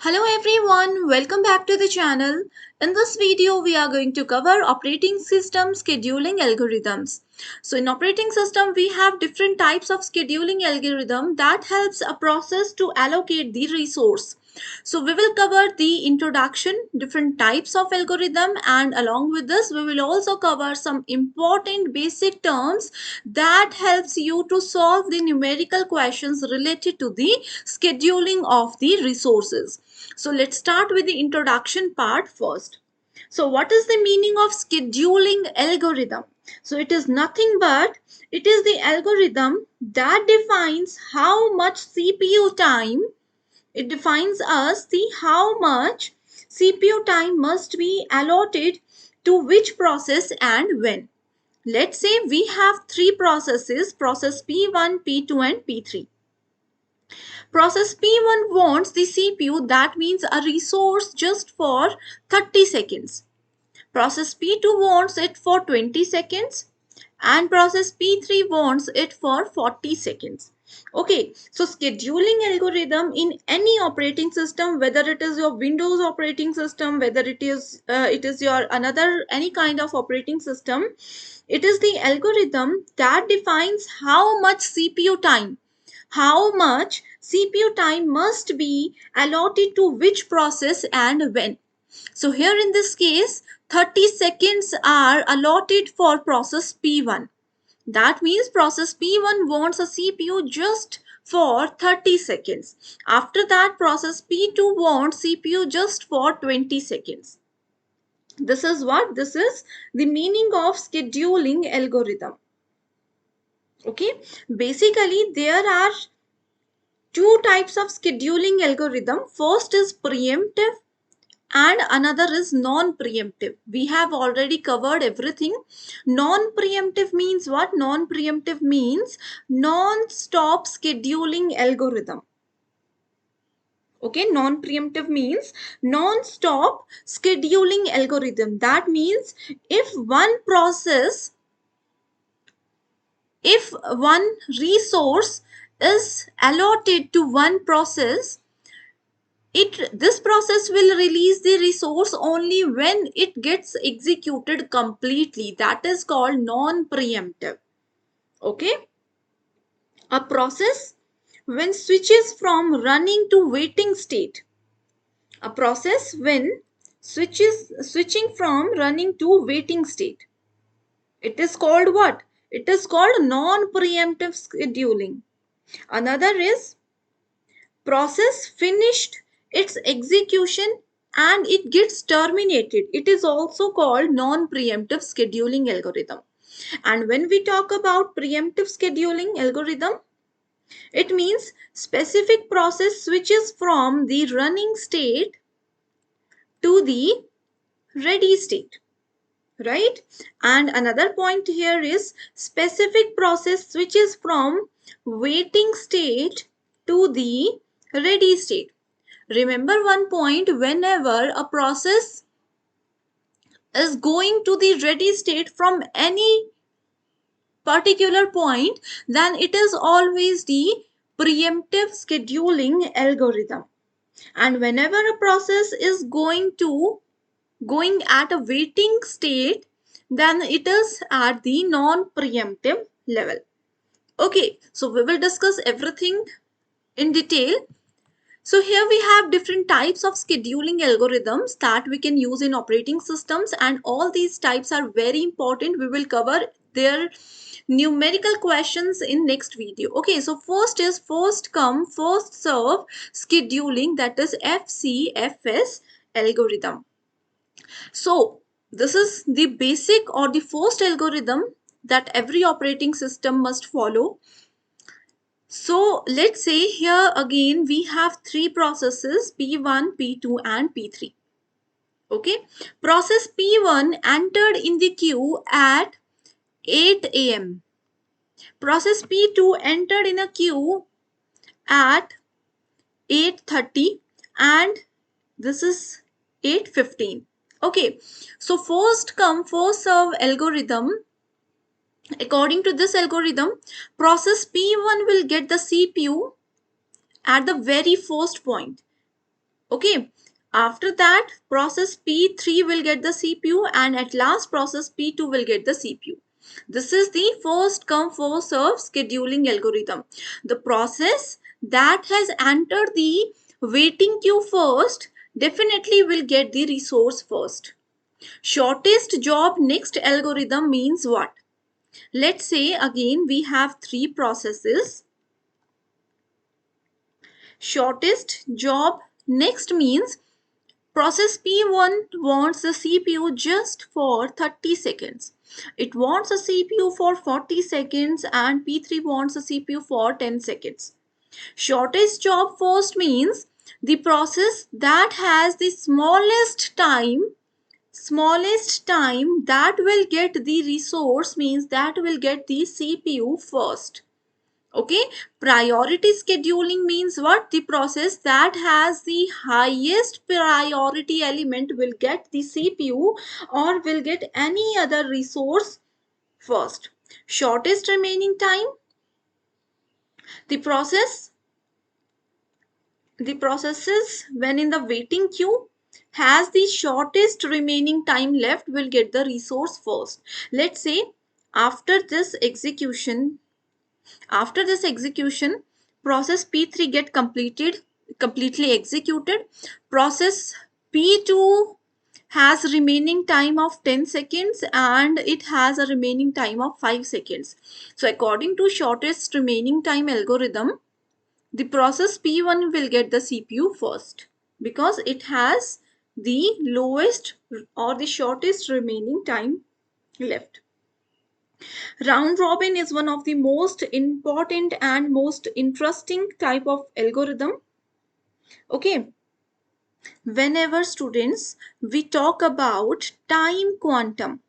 Hello everyone, welcome back to the channel. In this video, we are going to cover operating system scheduling algorithms. So in operating system, we have different types of scheduling algorithm that helps a process to allocate the resource. So we will cover the introduction, different types of algorithm, and along with this, we will also cover some important basic terms that helps you to solve the numerical questions related to the scheduling of the resources. So let's start with the introduction part first. So what is the meaning of scheduling algorithm? So it is nothing but it is the algorithm that defines how much CPU time, it defines us the how much CPU time must be allotted to which process and when. Let's say we have three processes, process P1, P2 and P3. Process P1 wants the CPU, that means a resource just for 30 seconds. Process P2 wants it for 20 seconds and process P3 wants it for 40 seconds. Okay, so scheduling algorithm in any operating system, whether it is your Windows operating system, whether it is your another any kind of operating system, it is the algorithm that defines how much CPU time, how much CPU time must be allotted to which process and when. So here in this case, 30 seconds are allotted for process P1. That means process P1 wants a CPU just for 30 seconds. After that, process P2 wants CPU just for 20 seconds. This is what? This is the meaning of scheduling algorithm. Okay. Basically, there are two types of scheduling algorithm. First is preemptive and another is non-preemptive. We have already covered everything. Non-preemptive means what? Non-preemptive means non-stop scheduling algorithm. Okay, non-preemptive means non-stop scheduling algorithm. That means if one resource is allotted to one process, this process will release the resource only when it gets executed completely. That is called non-preemptive. Okay, a process when switches from running to waiting state, a process when switching from running to waiting state, it is called what? It is called non-preemptive scheduling. Another is process finished its execution and it gets terminated. It is also called non-preemptive scheduling algorithm. And when we talk about preemptive scheduling algorithm, it means specific process switches from the running state to the ready state, right? And another point here is specific process switches from waiting state to the ready state. Remember one point, whenever a process is going to the ready state from any particular point, then it is always the preemptive scheduling algorithm. And whenever a process is going at a waiting state, then it is at the non-preemptive level. Okay, so we will discuss everything in detail. So here we have different types of scheduling algorithms that we can use in operating systems, and all these types are very important. We will cover their numerical questions in next video. Okay, so first is first come first serve scheduling, that is FCFS algorithm. So this is the basic or the first algorithm that every operating system must follow. So let's say here again we have three processes, P1, P2 and P3. Okay, process P1 entered in the queue at 8 a.m. Process P2 entered in a queue at 8:30 and this is 8:15. Okay, so first come first serve algorithm. According to this algorithm, process P1 will get the CPU at the very first point. Okay, after that process P3 will get the CPU, and at last process P2 will get the CPU. This is the first come first serve scheduling algorithm. The process that has entered the waiting queue first definitely will get the resource first. Shortest job next algorithm means what? Let's say again we have three processes. Shortest job next means process P1 wants the CPU just for 30 seconds. It wants a CPU for 40 seconds and P3 wants a CPU for 10 seconds. Shortest job first means the process that has the smallest time that will get the resource means that will get the CPU first. Okay, priority scheduling means what? The process that has the highest priority element will get the CPU or will get any other resource first. Shortest remaining time, the processes when in the waiting queue has the shortest remaining time left will get the resource first. Let's say after this execution After this execution, process P3 get completely executed. Process P2 has remaining time of 10 seconds and it has a remaining time of 5 seconds. So according to shortest remaining time algorithm, the process P1 will get the CPU first because it has the lowest or the shortest remaining time left. Round robin is one of the most important and most interesting type of algorithm. Okay, whenever students we talk about time quantum,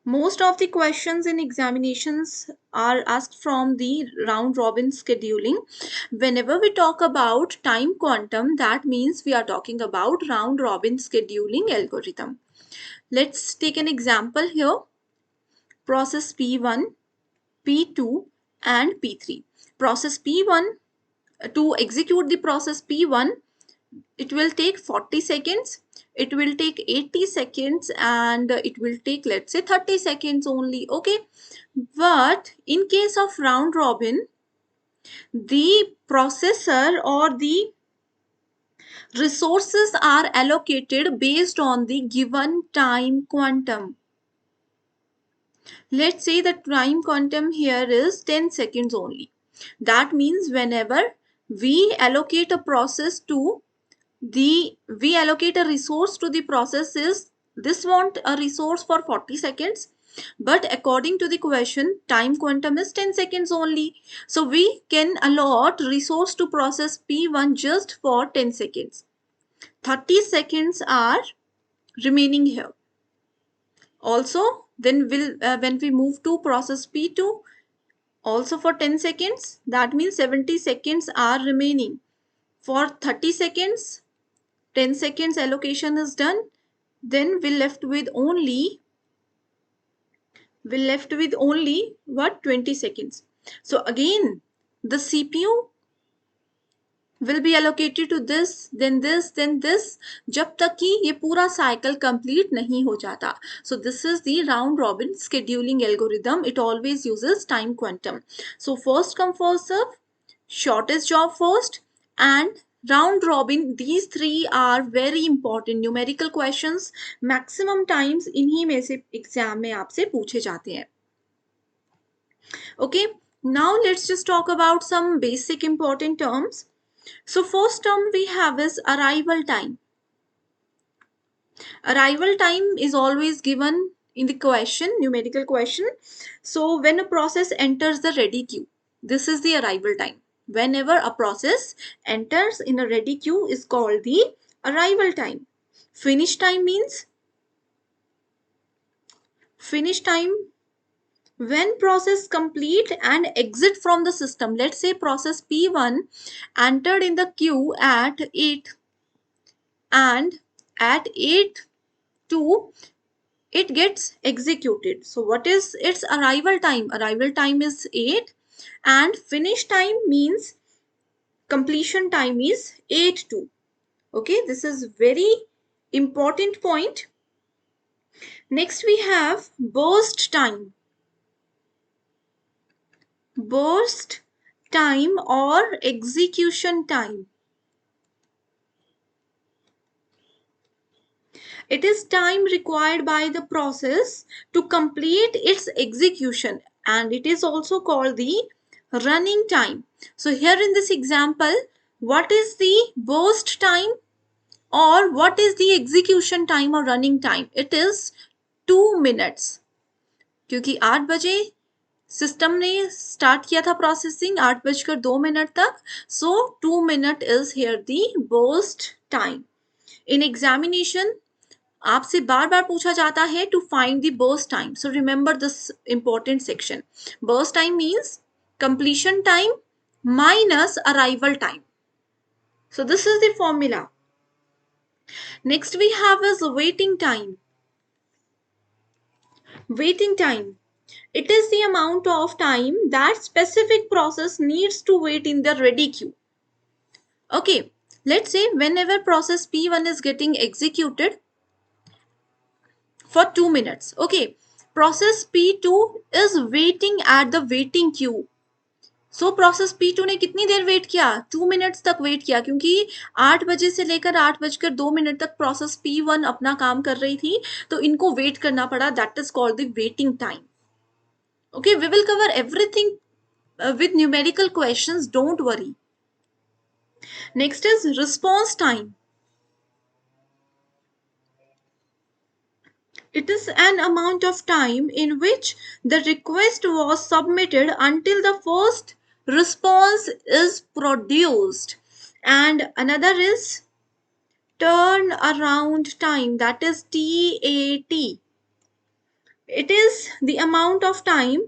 most of the questions in examinations are asked from the round robin scheduling. Whenever we talk about time quantum, that means we are talking about round robin scheduling algorithm. Let's take an example here. Process P1, P2 and P3. Process P1, to execute the process P1, it will take 40 seconds, it will take 80 seconds and it will take, let's say, 30 seconds only. Okay, but in case of round robin, the processor or the resources are allocated based on the given time quantum. Let's say the time quantum here is 10 seconds only. That means whenever we allocate a process to we allocate a resource to the process is this want a resource for 40 seconds, but according to the question time quantum is 10 seconds only. So we can allot resource to process P1 just for 10 seconds. 30 seconds are remaining here. Also, then when we move to process P2, also for 10 seconds, that means 70 seconds are remaining. For 30 seconds, 10 seconds allocation is done. Then we left with only what, 20 seconds. So again, the CPU will be allocated to this, then this, then this, जब तक कि ये पूरा cycle complete नहीं हो जाता. So this is the round robin scheduling algorithm. It always uses time quantum. So first come first serve, shortest job first, and round robin. These three are very important numerical questions. Maximum times इन्हीं में से exam में आपसे पूछे जाते हैं. Okay, now let's just talk about some basic important terms. So first term we have is arrival time. Arrival time is always given in the question, numerical question. So when a process enters the ready queue, this is the arrival time. Whenever a process enters in a ready queue is called the arrival time. Finish time means finish time when process complete and exit from the system. Let's say process P1 entered in the queue at 8 and at 8 to it gets executed. So what is its arrival time? Arrival time is 8 and finish time means completion time is 8:2. Okay, this is very important point. Next we have burst time. Burst time or execution time. It is time required by the process to complete its execution, and it is also called the running time. So here in this example, what is the burst time or what is the execution time or running time? It is 2 minutes. क्योंकि 8 बजे system ने start किया था processing 8:02 तक. So 2 minute is here the burst time. In examination आपसे बार बार पूछा जाता है to find the burst time. So remember this important section. Burst time means completion time minus arrival time. So this is the formula. Next we have is waiting time. Waiting time. It is the amount of time that specific process needs to wait in the ready queue. Okay, let's say whenever process P1 is getting executed for 2 minutes. Okay, process P2 is waiting at the waiting queue. So process P2 ने कितनी देर wait किया? 2 minutes तक wait किया, क्योंकि 8 बजे से लेकर 8:02 तक process P1 अपना काम कर रही थी, तो इनको वेट करना पड़ा. That is called the waiting time. Okay, we will cover everything with numerical questions, don't worry. Next is response time. It is an amount of time in which the request was submitted until the first response is produced. And another is turnaround time, that is TAT. It is the amount of time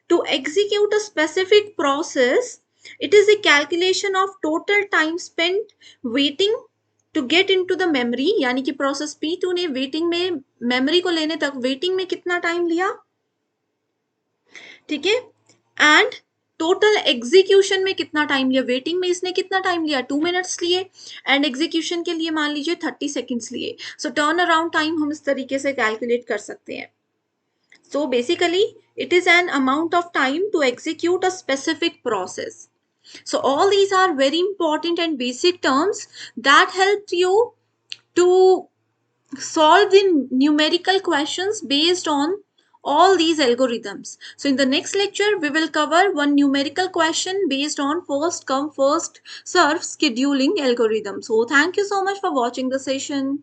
to execute a specific process. It is a calculation of total time spent waiting to get into the memory. यानी कि process P2 ने waiting में memory को लेने तक waiting में कितना time लिया, ठीक है, and टोटल एग्जीक्यूशन में कितना टाइम लिया. वेटिंग में इसने कितना टाइम लिया? 2 minutes लिए, एंड एग्जीक्यूशन के लिए मान लीजिए 30 seconds लिए. सो टर्न अराउंड टाइम हम इस तरीके से कैलकुलेट कर सकते हैं. So basically, it is an amount of time to execute a specific process. So all these are very important and basic terms that help you to solve the numerical questions based on all these algorithms. So in the next lecture, we will cover one numerical question based on first come first serve scheduling algorithm. So thank you so much for watching the session.